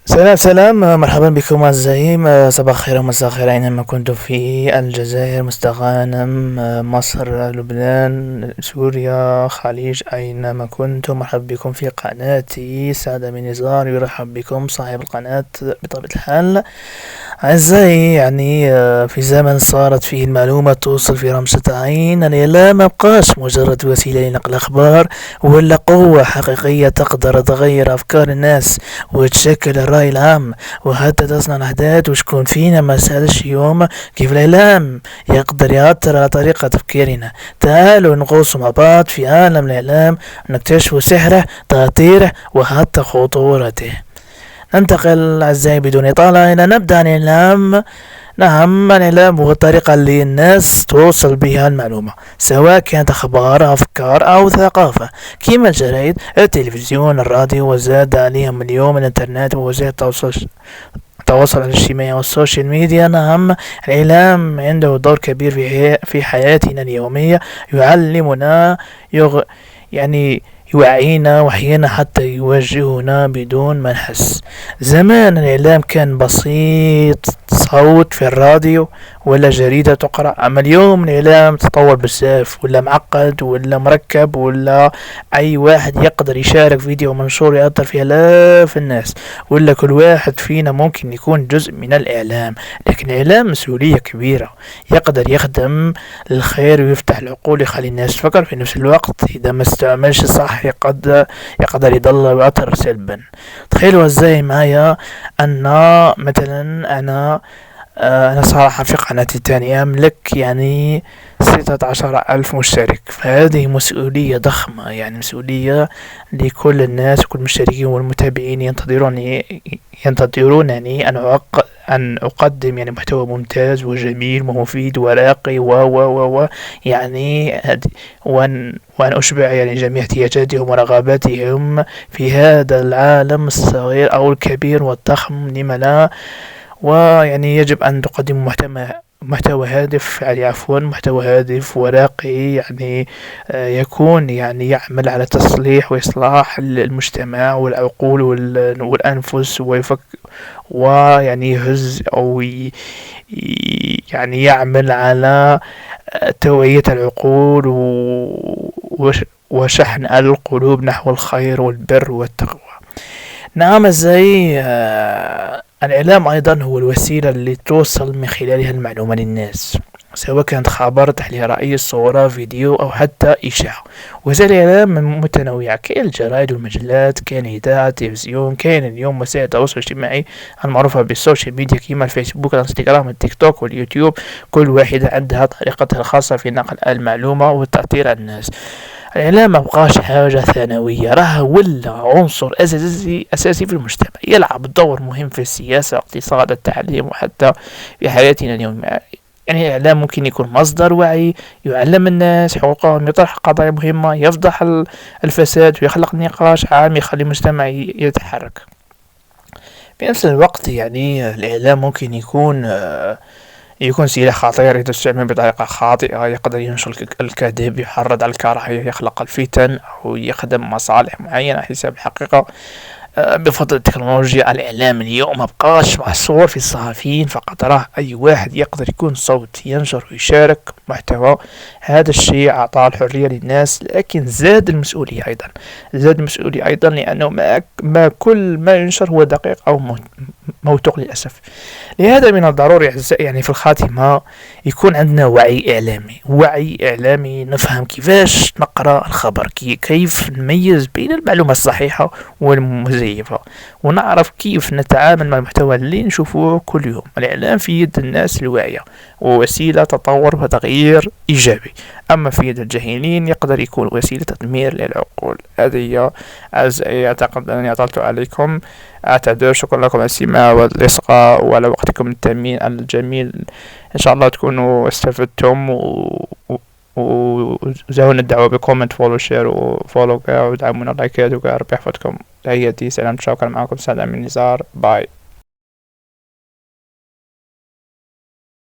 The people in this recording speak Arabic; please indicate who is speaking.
Speaker 1: سلام سلام، مرحبا بكم أعزائي. صباح الخير ومساء الخير أينما كنتم في الجزائر، مستغانم، مصر، لبنان، سوريا، خليج، أينما كنتم مرحبا بكم في قناتي. سعد بن نزار يرحب بكم صاحب القناة بطبيعة الحال. أعزائي، في زمن صارت فيه المعلومة توصل في رمشة عين، الإعلام مبقاش مجرد وسيلة لنقل أخبار، ولا قوة حقيقية تقدر تغير أفكار الناس وتشكل الرأي العام وحتى تصنع الأحداث. وشكون فينا ما سألش يوم كيف الإعلام يقدر يأثر على طريقة تفكيرنا؟ تعالوا نغوص مع بعض في عالم الإعلام، نكتشف سحره، تأثيره، وحتى خطورته. ننتقل أعزائي بدون إطالة إلى نبدأ عن الإعلام. نعم، الإعلام هو الطريقة اللي الناس توصل بها المعلومة، سواء كانت أخبار، أفكار، أو ثقافة، كما الجرائد، التلفزيون، الراديو، وزاد عليهم اليوم الإنترنت ووسائل التواصل الاجتماعي والسوشيال ميديا. نعم، الإعلام عنده دور كبير في حياتنا اليومية، يعلمنا، يعني يوعينا، وأحيانا حتى يوجهنا بدون ما نحس. زمان الإعلام كان بسيط، صوت في الراديو ولا جريدة تقرأ. أما اليوم الإعلام تطور بزاف، ولا معقد، ولا مركب، ولا أي واحد يقدر يشارك فيديو منشور يأثر في آلاف الناس، ولا كل واحد فينا ممكن يكون جزء من الإعلام. لكن الإعلام مسؤولية كبيرة، يقدر يخدم الخير ويفتح العقول، يخلي الناس تفكر. في نفس الوقت إذا ما استعملش صح يقدر يضل يأثر سلبا. تخيلوا ازاي معايا أن مثلا أنا صراحة في قناتي التانية أملك 16,000 مشترك، فهذه مسؤولية ضخمة، مسؤولية لكل الناس وكل المشتركين والمتابعين ينتظرونني أن أقدم محتوى ممتاز وجميل ومفيد وراقي و وأن أشبع جميع احتياجاتهم ورغباتهم في هذا العالم الصغير أو الكبير والضخم، لم لا. يجب أن تقدم محتوى هادف، محتوى هادف وراقي، يكون يعمل على تصليح وإصلاح المجتمع والعقول والأنفس، يهز أو يعمل على توعية العقول وشحن القلوب نحو الخير والبر والتقوى. نعم، زي الإعلام أيضا هو الوسيلة اللي توصل من خلالها المعلومة للناس، سواء كانت خبر، تحليل رأي، صورة، فيديو، أو حتى إشاعة. وسائل الإعلام متنوعة، كاين الجرائد والمجلات، كاين إذاعة، تلفزيون، كاين اليوم وسائل التواصل الاجتماعي المعروفة بالسوشيال ميديا كيما الفيسبوك، الانستغرام، التيك توك، واليوتيوب. كل واحدة عندها طريقتها الخاصة في نقل المعلومة والتأثير على الناس. الإعلام مبقاش حاجة ثانوية، راه ولا عنصر أساسي في المجتمع، يلعب دور مهم في السياسة، الاقتصاد، التعليم، وحتى في حياتنا اليومية. الإعلام ممكن يكون مصدر وعي، يعلم الناس حقوقهم، يطرح قضايا مهمة، يفضح الفساد، ويخلق نقاش عام يخلي المجتمع يتحرك. في نفس الوقت الإعلام ممكن يكون سلاح خطير إذا استعمل بطريقة خاطئة، يقدر ينشر الكذب، يحرض على الكراهية، يخلق الفتن، أو يخدم مصالح معينة حساب الحقيقة. بفضل التكنولوجيا، الإعلام اليوم مبقاش محصور في الصحفيين فقط، راه أي واحد يقدر يكون صوت، ينشر ويشارك محتوى. هذا الشيء أعطى الحرية للناس، لكن زاد المسؤولية أيضا لأنه ما كل ما ينشر هو دقيق أو موثوق للأسف. لهذا من الضروري في الخاتمة يكون عندنا وعي إعلامي، نفهم كيفاش نقرأ الخبر، كيف نميز بين المعلومة الصحيحة والمزيفة، ونعرف كيف نتعامل مع المحتوى اللي نشوفه كل يوم. الإعلام في يد الناس الواعية ووسيلة تطور وتغيير إيجابي، أما في يد الجاهلين يقدر يكون وسيلة تدمير للعقول. هذه أعتقد أنني أطلت عليكم، أعتذر. شكرا لكم على الاستماع والإصغاء وعلى وقتكم الثمين الجميل. إن شاء الله تكونوا استفدتم، وزاولنا الدعوة بكومنت، فولو، شير، وفولو ودعمونا لايكات، ربي يحفظكم. تحياتي، سلام، شكرا. معكم سعد من نزار، باي.